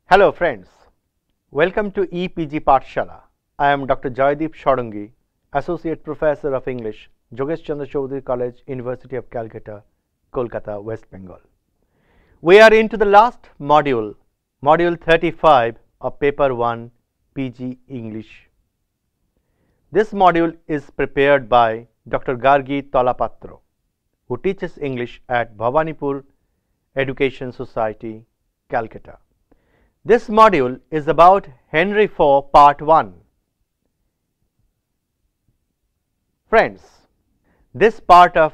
Hello friends, welcome to EPG Pathshala. I am Dr. Jaydeep Shadungi, Associate Professor of English, Jogesh Chandra Chaudhary College, University of Calcutta, Kolkata, West Bengal. We are into the last module, Module 35 of Paper 1, PG English. This module is prepared by Dr. Gargi Tolapatro, who teaches English at Bhavanipur Education Society, Calcutta. This module is about Henry IV Part 1. Friends, this part of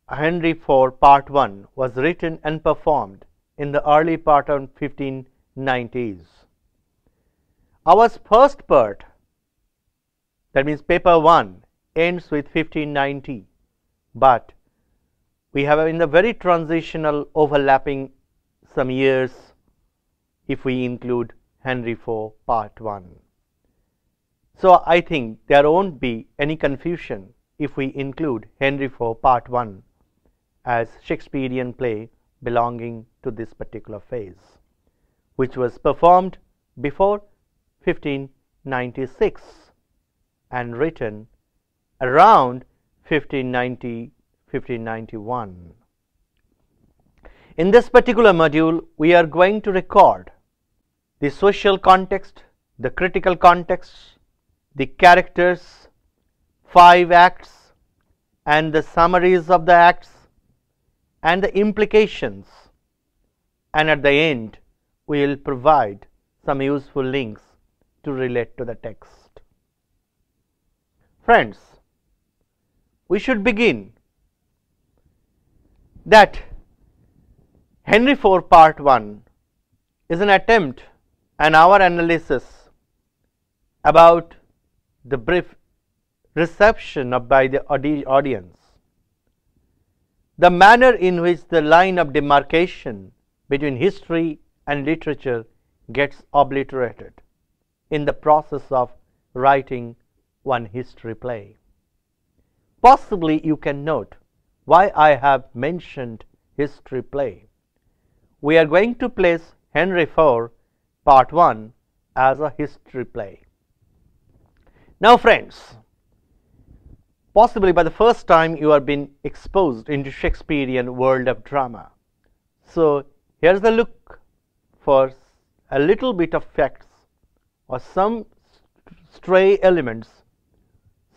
Henry IV Part 1 was written and performed in the early part of 1590s. Our first part, that means Paper 1, ends with 1590, but we have in the very transitional overlapping some years if we include Henry IV Part 1. So I think there won't be any confusion if we include Henry IV Part 1 as Shakespearean play belonging to this particular phase, which was performed before 1596 and written around 1590-1591. In this particular module, we are going to record the social context, the critical context, the characters, 5 acts, and the summaries of the acts, and the implications. And at the end, we will provide some useful links to relate to the text. Friends, we should begin that Henry IV Part 1 is an attempt and our analysis about the brief reception by the audience, the manner in which the line of demarcation between history and literature gets obliterated in the process of writing one history play. Possibly you can note why I have mentioned history play. We are going to place Henry IV Part 1 as a history play. Now friends, possibly by the first time you have been exposed into Shakespearean world of drama. So here's the look for a little bit of facts or some stray elements,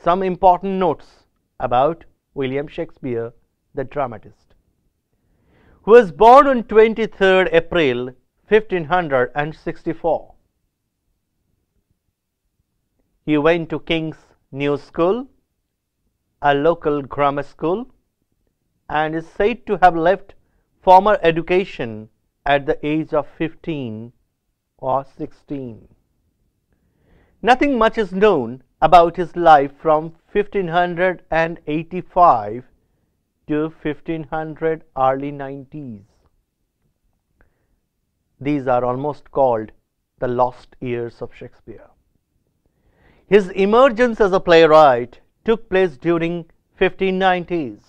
some important notes about William Shakespeare, the dramatist, who was born on 23rd April 1564. He went to King's New School, a local grammar school, and is said to have left formal education at the age of 15 or 16. Nothing much is known about his life from 1585 to 1500 early 90s. These are almost called the lost years of Shakespeare. His emergence as a playwright took place during 1590s.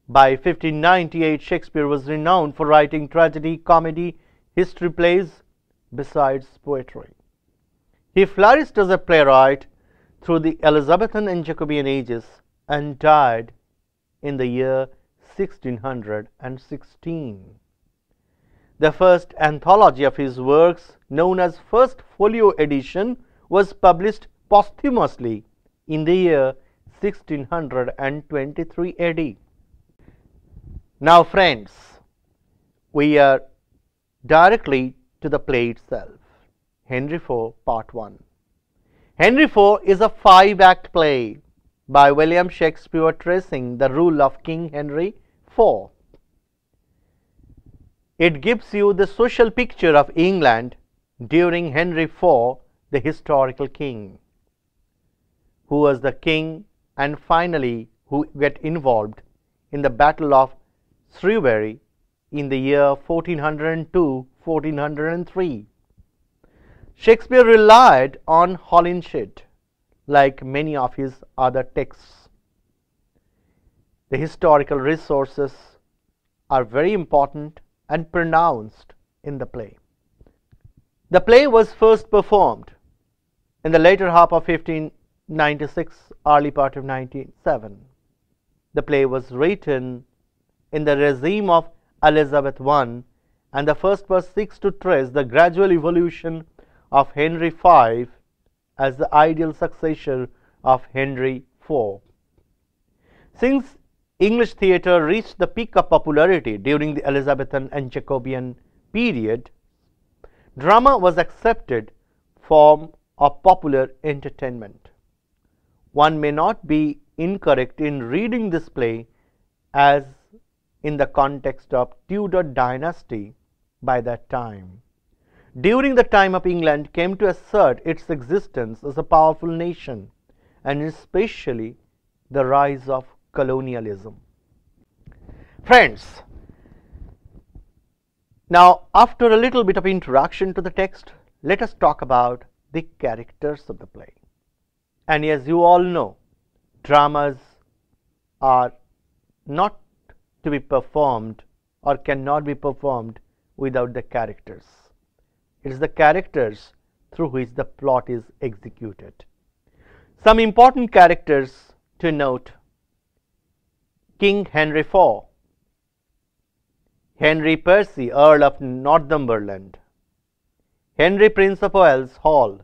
By 1598, Shakespeare was renowned for writing tragedy, comedy, history plays, besides poetry. He flourished as a playwright through the Elizabethan and Jacobean ages and died in the year 1616. The first anthology of his works, known as First Folio Edition, was published posthumously in the year 1623 AD. Now friends, we are directly to the play itself, Henry IV Part 1. Henry IV is a 5-act play by William Shakespeare tracing the rule of King Henry IV. It gives you the social picture of England during Henry IV, the historical king, who was the king and finally who get involved in the Battle of Shrewsbury in the year 1402-1403. Shakespeare relied on Holinshed like many of his other texts. The historical resources are very important and pronounced in the play. The play was first performed in the later half of 1596, early part of 1907. The play was written in the regime of Elizabeth I, and the first verse seeks to trace the gradual evolution of Henry V as the ideal successor of Henry IV. Since English theatre reached the peak of popularity during the Elizabethan and Jacobean period, drama was accepted form of popular entertainment. One may not be incorrect in reading this play as in the context of Tudor dynasty by that time. During the time of England came to assert its existence as a powerful nation, and especially the rise of colonialism. Friends, now after a little bit of introduction to the text, let us talk about the characters of the play. And as you all know, dramas are not to be performed or cannot be performed without the characters. It is the characters through which the plot is executed. Some important characters to note: King Henry IV, Henry Percy, Earl of Northumberland, Henry Prince of Wales Hall,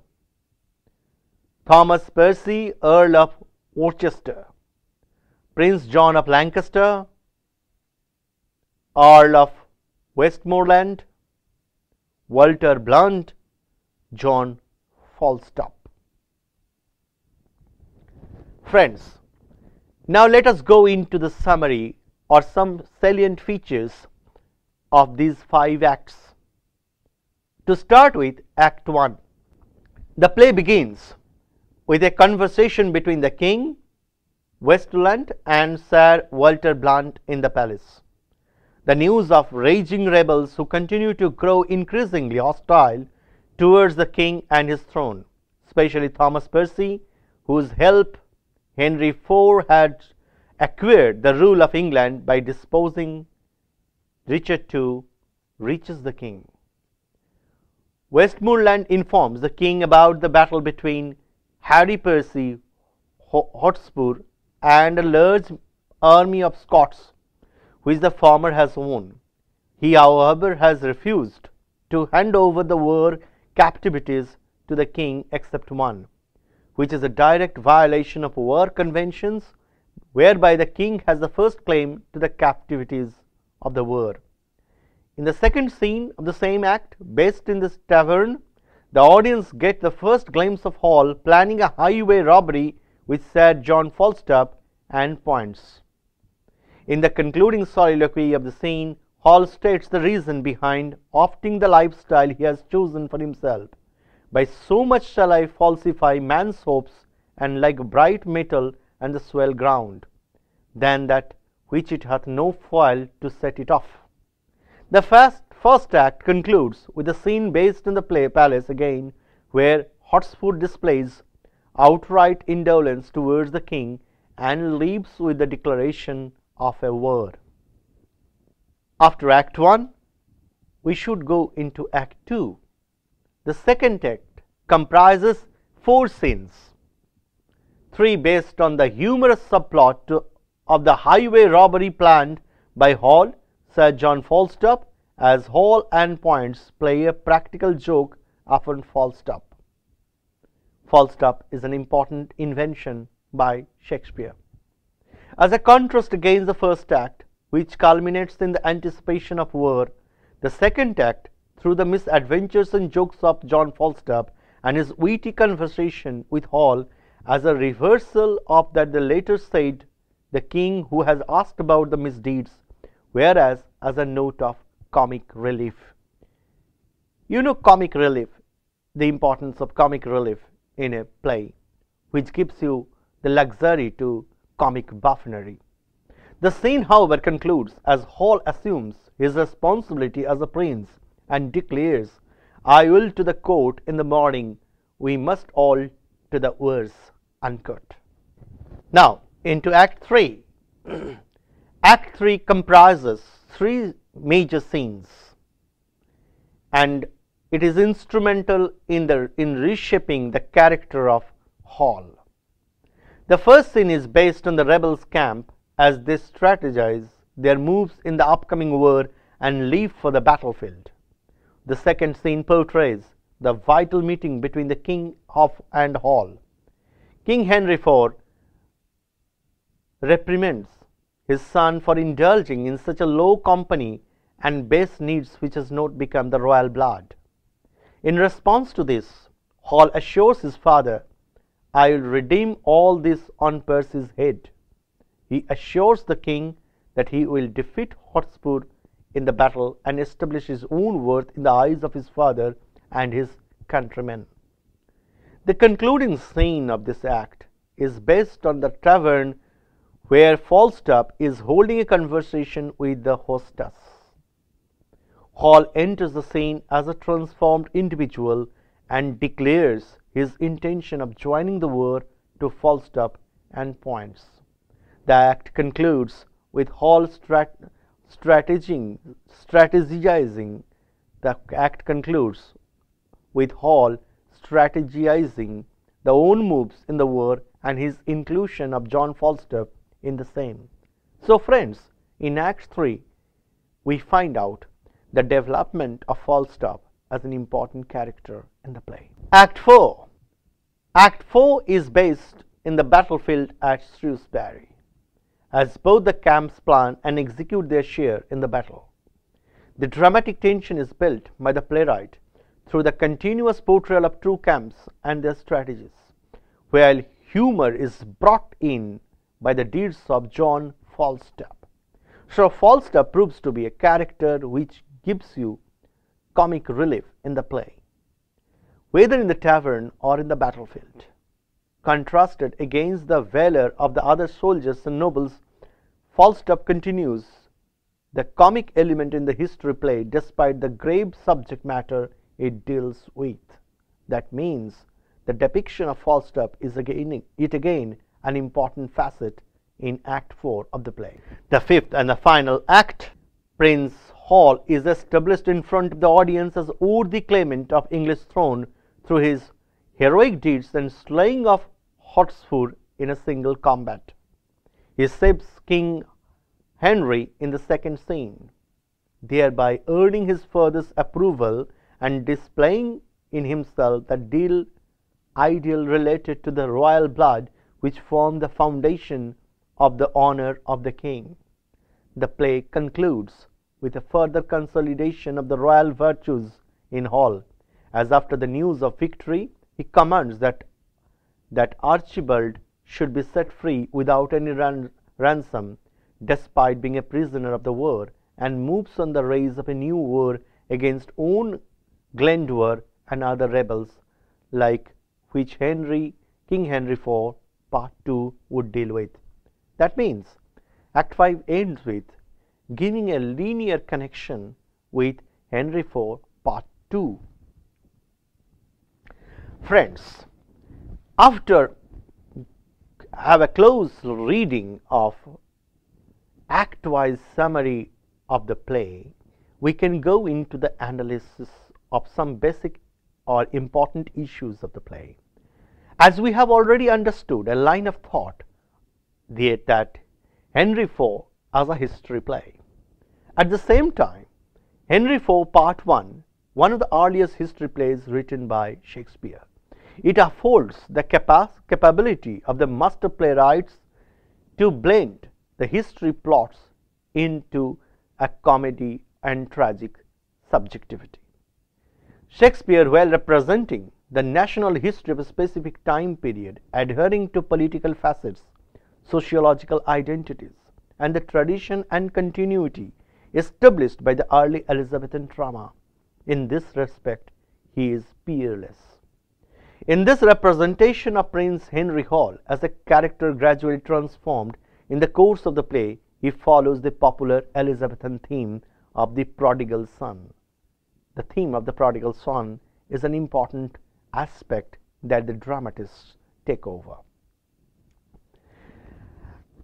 Thomas Percy, Earl of Worcester, Prince John of Lancaster, Earl of Westmoreland, Walter Blunt, John Falstaff. Friends, now let us go into the summary or some salient features of these 5 acts. To start with, Act 1. The play begins with a conversation between the King, Westmoreland, and Sir Walter Blunt in the palace. The news of raging rebels who continue to grow increasingly hostile towards the King and his throne, especially Thomas Percy, whose help Henry IV had acquired the rule of England by deposing Richard II, reaches the King. Westmoreland informs the King about the battle between Harry Percy, Hotspur, and a large army of Scots, which the former has won. He, however, has refused to hand over the war captivities to the King except one, which is a direct violation of war conventions, whereby the King has the first claim to the captivities of the war. In the second scene of the same act, based in this tavern, the audience get the first glimpse of Hall planning a highway robbery with Sir John Falstaff and points. In the concluding soliloquy of the scene, Hall states the reason behind opting the lifestyle he has chosen for himself. By so much shall I falsify man's hopes, and like bright metal and the swell ground, than that which it hath no foil to set it off. The first act concludes with a scene based in the play palace again, where Hotspur displays outright indolence towards the King and leaves with the declaration of a war. After Act 1, we should go into Act 2. The second act comprises 4 scenes, 3 based on the humorous subplot of the highway robbery planned by Hall, Sir John Falstaff, as Hall and Points play a practical joke upon Falstaff. Falstaff is an important invention by Shakespeare. As a contrast against the first act, which culminates in the anticipation of war, the second act, through the misadventures and jokes of John Falstaff and his witty conversation with Hall, as a reversal of that the latter said the King who has asked about the misdeeds, whereas as a note of comic relief. You know comic relief, the importance of comic relief in a play, which gives you the luxury to comic buffoonery. The scene, however, concludes as Hall assumes his responsibility as a prince and declares, "I will to the court in the morning, we must all to the wars." Unquote. Now, into Act 3. Act 3 comprises 3 major scenes, and it is instrumental in reshaping the character of Hall. The first scene is based on the rebels' camp as they strategize their moves in the upcoming war and leave for the battlefield. The second scene portrays the vital meeting between the king and Hall. King Henry IV reprimands his son for indulging in such a low company and base needs which has not become the royal blood. In response to this, Hall assures his father, "I will redeem all this on Percy's head." He assures the king that he will defeat Hotspur in the battle and establish his own worth in the eyes of his father and his countrymen. The concluding scene of this act is based on the tavern where Falstaff is holding a conversation with the hostess. Hall enters the scene as a transformed individual and declares his intention of joining the war to Falstaff and points. The act concludes with Hall strategizing. The act concludes with Hall strategizing the own moves in the war and his inclusion of John Falstaff in the same. So friends, in Act 3, we find out the development of Falstaff as an important character in the play. Act 4. Act 4 is based in the battlefield at Shrewsbury, as both the camps plan and execute their share in the battle. The dramatic tension is built by the playwright through the continuous portrayal of two camps and their strategies, while humor is brought in by the deeds of John Falstaff. So Falstaff proves to be a character which gives you comic relief in the play, whether in the tavern or in the battlefield. Contrasted against the valor of the other soldiers and nobles, Falstaff continues the comic element in the history play despite the grave subject matter it deals with. That means the depiction of Falstaff is again an important facet in Act 4 of the play. The fifth and the final act, Prince Hall is established in front of the audience as worthy claimant of English throne through his heroic deeds and slaying of Hotspur in a single combat. He saves King Henry in the second scene, thereby earning his father's approval and displaying in himself the ideal related to the royal blood which formed the foundation of the honor of the king. The play concludes with a further consolidation of the royal virtues in Hall, as after the news of victory he commands that Archibald should be set free without any ransom, despite being a prisoner of the war, and moves on the rise of a new war against own Glendower and other rebels, like which King Henry IV Part 2 would deal with. That means Act 5 ends with giving a linear connection with Henry IV Part 2. Friends, after have a close reading of act-wise summary of the play, we can go into the analysis of some basic or important issues of the play. As we have already understood a line of thought that Henry IV as a history play. At the same time, Henry IV Part 1, one of the earliest history plays written by Shakespeare. It affords the capability of the master playwrights to blend the history plots into a comedy and tragic subjectivity. Shakespeare, while representing the national history of a specific time period, adhering to political facets, sociological identities, and the tradition and continuity established by the early Elizabethan drama. In this respect, he is peerless. In this representation of Prince Henry Hall as a character gradually transformed in the course of the play, he follows the popular Elizabethan theme of the prodigal son. The theme of the prodigal son is an important aspect that the dramatists take over.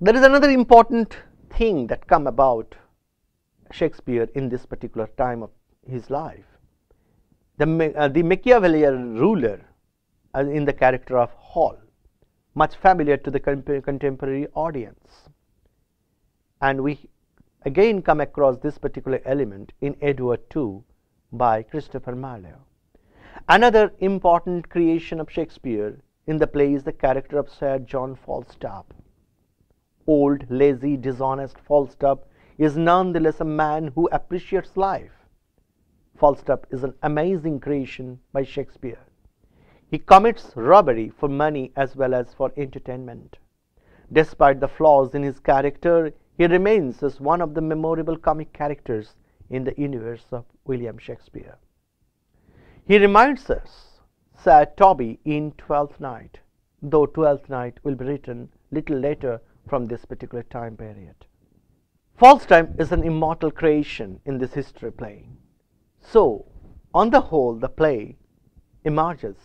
There is another important thing that come about Shakespeare in this particular time of his life. the Machiavellian ruler in the character of Hall, much familiar to the contemporary audience. And we again come across this particular element in Edward II by Christopher Marlowe. Another important creation of Shakespeare in the play is the character of Sir John Falstaff. Old, lazy, dishonest Falstaff is nonetheless a man who appreciates life. Falstaff is an amazing creation by Shakespeare. He commits robbery for money as well as for entertainment. Despite the flaws in his character, he remains as one of the memorable comic characters in the universe of William Shakespeare. He reminds us Sir Toby in Twelfth Night, though Twelfth Night will be written little later from this particular time period. Falstaff is an immortal creation in this history play. So, on the whole, the play emerges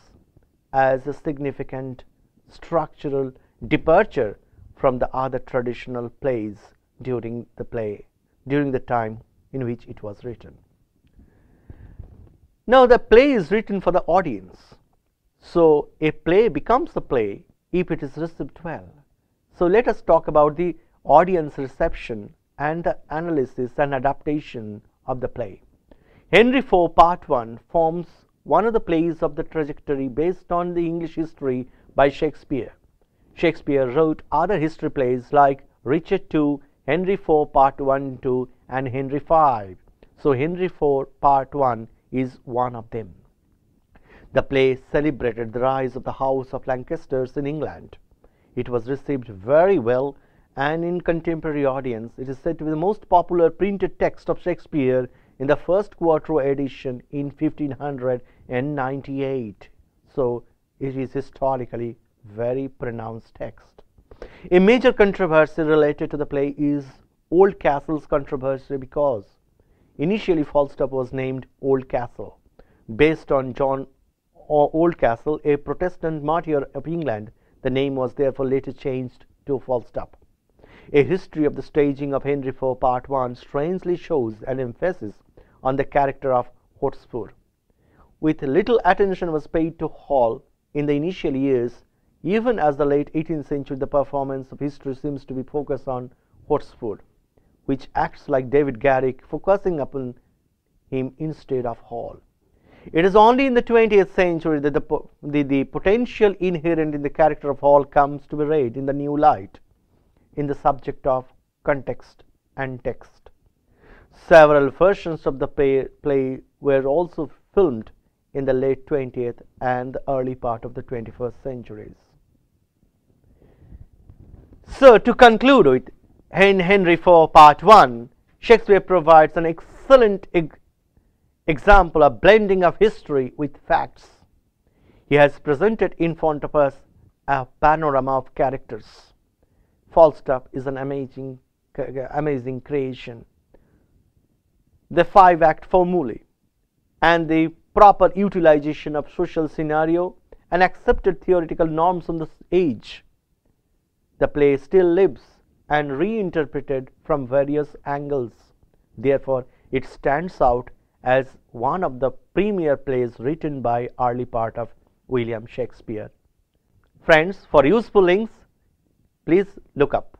as a significant structural departure from the other traditional plays during the time in which it was written. Now, the play is written for the audience. So, a play becomes a play if it is received well. So, let us talk about the audience reception and the analysis and adaptation of the play. Henry IV Part 1 forms one of the plays of the trajectory based on the English history by Shakespeare. Shakespeare wrote other history plays like Richard II, Henry IV Part 1 2 and Henry V. So, Henry IV Part 1 is one of them. The play celebrated the rise of the House of Lancaster in England. It was received very well, and in contemporary audience it is said to be the most popular printed text of Shakespeare in the first quarto edition in 1598. So, it is historically very pronounced text. A major controversy related to the play is Old Castle's controversy, because initially Falstaff was named Old Castle. Based on John Oldcastle, a Protestant martyr of England, the name was therefore later changed to Falstaff. A history of the staging of Henry IV Part 1 strangely shows an emphasis on the character of Hotspur. With little attention was paid to Hall in the initial years. Even as the late 18th century, the performance of history seems to be focused on Hotspur, which acts like David Garrick, focusing upon him instead of Hall. It is only in the 20th century that the potential inherent in the character of Hall comes to be read in the new light, in the subject of context and text. Several versions of the play were also filmed in the late 20th and the early part of the 21st centuries. So, to conclude with Henry IV Part 1, Shakespeare provides an excellent example of blending of history with facts. He has presented in front of us a panorama of characters. Falstaff is an amazing creation. The 5-act formulae and the proper utilization of social scenario and accepted theoretical norms on this age. The play still lives and reinterpreted from various angles. Therefore, it stands out as one of the premier plays written by early part of William Shakespeare. Friends, for useful links, please look up.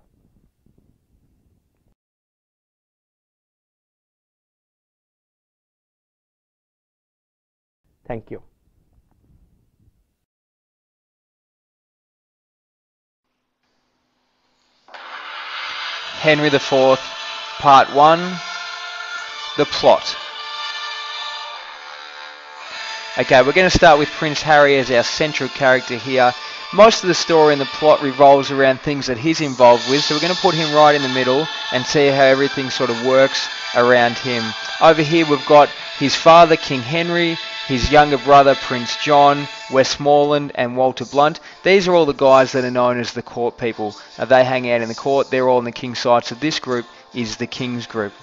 Thank you. Henry IV, Part 1, the plot. Okay, we're going to start with Prince Harry as our central character here. Most of the story and the plot revolves around things that he's involved with, so we're going to put him right in the middle and see how everything sort of works around him. Over here we've got his father, King Henry, his younger brother, Prince John, Westmoreland and Walter Blunt. These are all the guys that are known as the court people. They hang out in the court, they're all on the king's side, so this group is the king's group.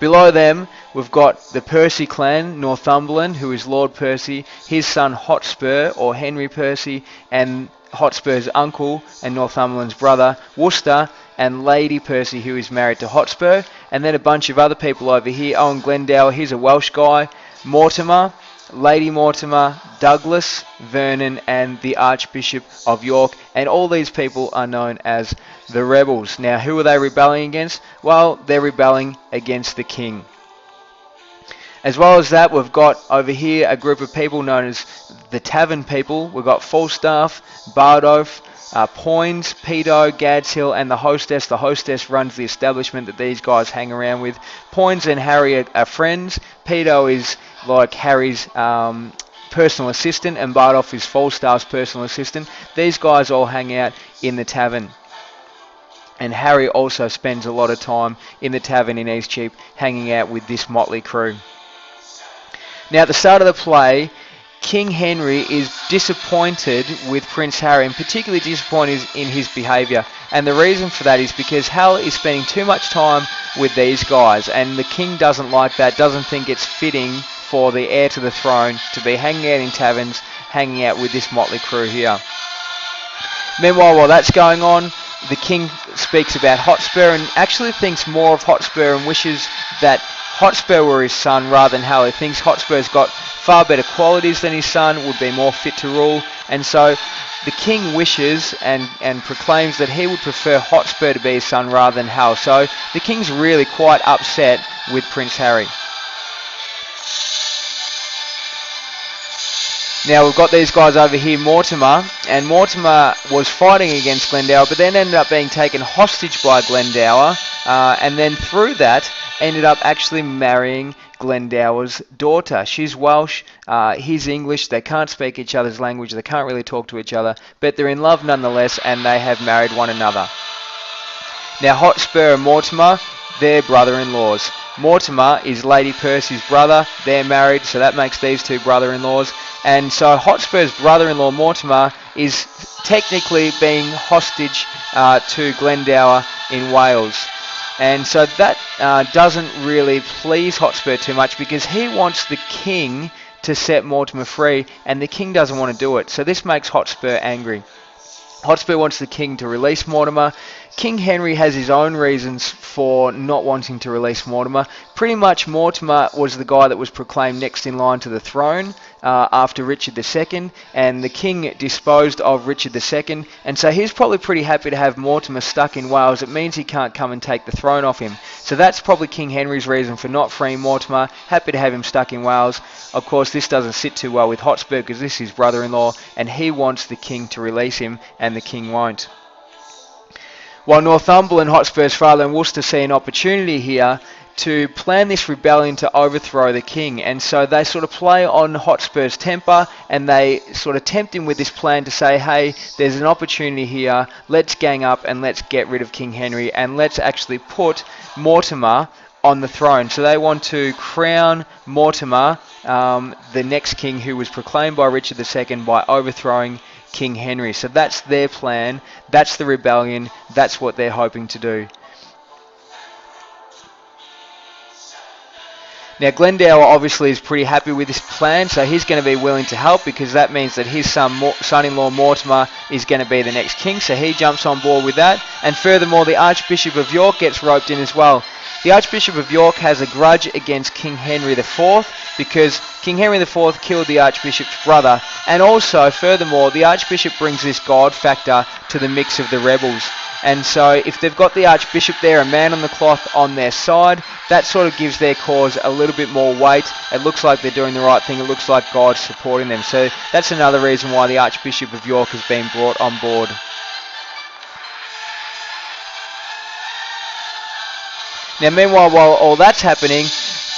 Below them, we've got the Percy clan, Northumberland, who is Lord Percy, his son Hotspur, or Henry Percy, and Hotspur's uncle and Northumberland's brother, Worcester, and Lady Percy, who is married to Hotspur, and then a bunch of other people over here. Owen Glendower, he's a Welsh guy. Mortimer, Lady Mortimer, Douglas, Vernon, and the Archbishop of York, and all these people are known as the rebels. Now, who are they rebelling against? Well, they're rebelling against the king. As well as that, we've got over here a group of people known as the Tavern people. We've got Falstaff, Bardolph, Poins, Pedo, Gadshill, and the hostess. The hostess runs the establishment that these guys hang around with. Poins and Harry are friends. Pedo is like Harry's personal assistant, and Bardolph is Falstaff's personal assistant. These guys all hang out in the tavern. And Harry also spends a lot of time in the tavern in Eastcheap hanging out with this motley crew. Now, at the start of the play, King Henry is disappointed with Prince Harry, and particularly disappointed in his behaviour. And the reason for that is because Hal is spending too much time with these guys, and the king doesn't like that, doesn't think it's fitting for the heir to the throne to be hanging out in taverns, hanging out with this motley crew here. Meanwhile, while that's going on, the king speaks about Hotspur and actually thinks more of Hotspur and wishes that Hotspur were his son rather than Hal. He thinks Hotspur's got far better qualities than his son, would be more fit to rule, and so the king wishes and proclaims that he would prefer Hotspur to be his son rather than Hal. So the king's really quite upset with Prince Harry. Now we've got these guys over here, Mortimer, and Mortimer was fighting against Glendower, but then ended up being taken hostage by Glendower, and then through that ended up actually marrying Glendower's daughter. She's Welsh, he's English, they can't speak each other's language, they can't really talk to each other, but they're in love nonetheless, and they have married one another. Now Hotspur and Mortimer, they're brother-in-laws. Mortimer is Lady Percy's brother, they're married, so that makes these two brother-in-laws. And so Hotspur's brother-in-law Mortimer is technically being hostage to Glendower in Wales. And so that doesn't really please Hotspur too much because he wants the king to set Mortimer free, and the king doesn't want to do it. So this makes Hotspur angry. Hotspur wants the king to release Mortimer. King Henry has his own reasons for not wanting to release Mortimer. Pretty much Mortimer was the guy that was proclaimed next in line to the throne after Richard II, and the king disposed of Richard II, and so he's probably pretty happy to have Mortimer stuck in Wales. It means he can't come and take the throne off him. So that's probably King Henry's reason for not freeing Mortimer, happy to have him stuck in Wales. Of course, this doesn't sit too well with Hotspur because this is his brother-in-law, and he wants the king to release him, and the king won't. While Northumberland, Hotspur's father, and Worcester see an opportunity here to plan this rebellion to overthrow the king, and so they sort of play on Hotspur's temper, and they sort of tempt him with this plan to say, hey, there's an opportunity here, let's gang up and let's get rid of King Henry, and let's actually put Mortimer on the throne. So they want to crown Mortimer, the next king who was proclaimed by Richard II, by overthrowing King Henry. So that's their plan, that's the rebellion, that's what they're hoping to do. Now Glendower obviously is pretty happy with this plan, so he's going to be willing to help because that means that his son-in-law Mortimer is going to be the next king, so he jumps on board with that. And furthermore, the Archbishop of York gets roped in as well. The Archbishop of York has a grudge against King Henry IV because King Henry IV killed the Archbishop's brother, and also furthermore the Archbishop brings this God factor to the mix of the rebels. And so if they've got the Archbishop there, a man on the cloth on their side, that sort of gives their cause a little bit more weight. It looks like they're doing the right thing. It looks like God's supporting them. So that's another reason why the Archbishop of York has been brought on board. Now meanwhile, while all that's happening,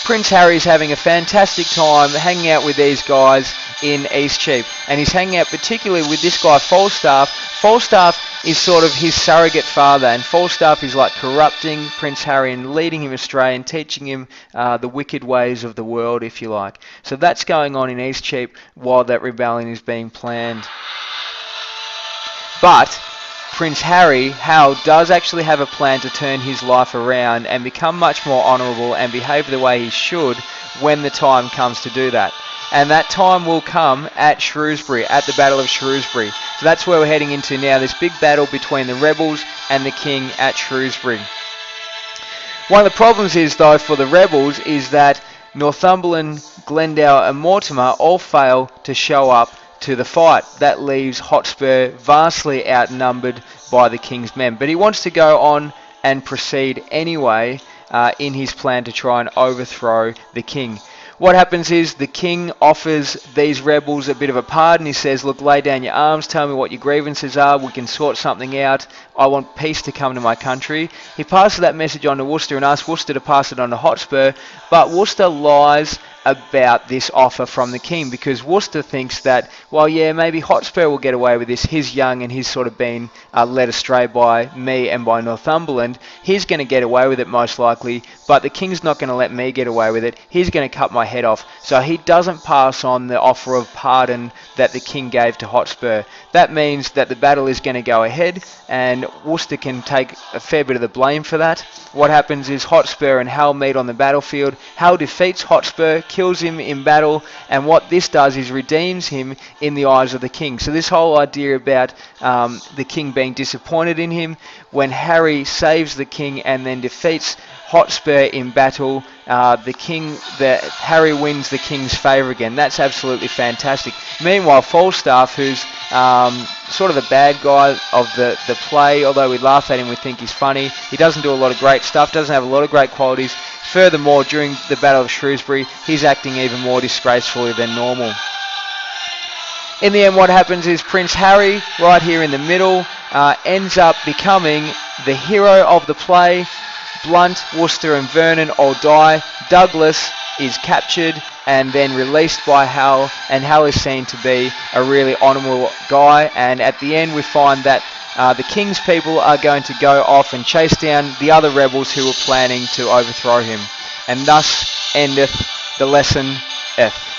Prince Harry's having a fantastic time hanging out with these guys in Eastcheap. And he's hanging out particularly with this guy Falstaff. Falstaff is sort of his surrogate father, and Falstaff is like corrupting Prince Harry and leading him astray and teaching him the wicked ways of the world, if you like. So that's going on in Eastcheap while that rebellion is being planned. But Prince Harry, Hal, does actually have a plan to turn his life around and become much more honourable and behave the way he should when the time comes to do that. And that time will come at Shrewsbury, at the Battle of Shrewsbury. So that's where we're heading into now, this big battle between the rebels and the king at Shrewsbury. One of the problems is, though, for the rebels is that Northumberland, Glendower and Mortimer all fail to show up to the fight. That leaves Hotspur vastly outnumbered by the king's men. But he wants to go on and proceed anyway in his plan to try and overthrow the king. What happens is the king offers these rebels a bit of a pardon. He says, look, lay down your arms, tell me what your grievances are, we can sort something out. I want peace to come to my country. He passes that message on to Worcester and asks Worcester to pass it on to Hotspur, but Worcester lies about this offer from the king, because Worcester thinks that, well, yeah, maybe Hotspur will get away with this. He's young and he's sort of been led astray by me and by Northumberland. He's going to get away with it most likely, but the king's not going to let me get away with it. He's going to cut my head off. So he doesn't pass on the offer of pardon that the king gave to Hotspur. That means that the battle is going to go ahead, and Worcester can take a fair bit of the blame for that. What happens is Hotspur and Hal meet on the battlefield. Hal defeats Hotspur, kills him in battle, and what this does is redeems him in the eyes of the king. So this whole idea about the king being disappointed in him, when Harry saves the king and then defeats Hotspur in battle, Harry wins the king's favour again. That's absolutely fantastic. Meanwhile, Falstaff, who's sort of the bad guy of the play, although we laugh at him, we think he's funny. He doesn't do a lot of great stuff, doesn't have a lot of great qualities. Furthermore, during the Battle of Shrewsbury, he's acting even more disgracefully than normal. In the end, what happens is Prince Harry, right here in the middle, ends up becoming the hero of the play. Blunt, Worcester and Vernon all die. Douglas is captured and then released by Hal, and Hal is seen to be a really honourable guy, and at the end we find that the king's people are going to go off and chase down the other rebels who were planning to overthrow him. And thus endeth the lesson F.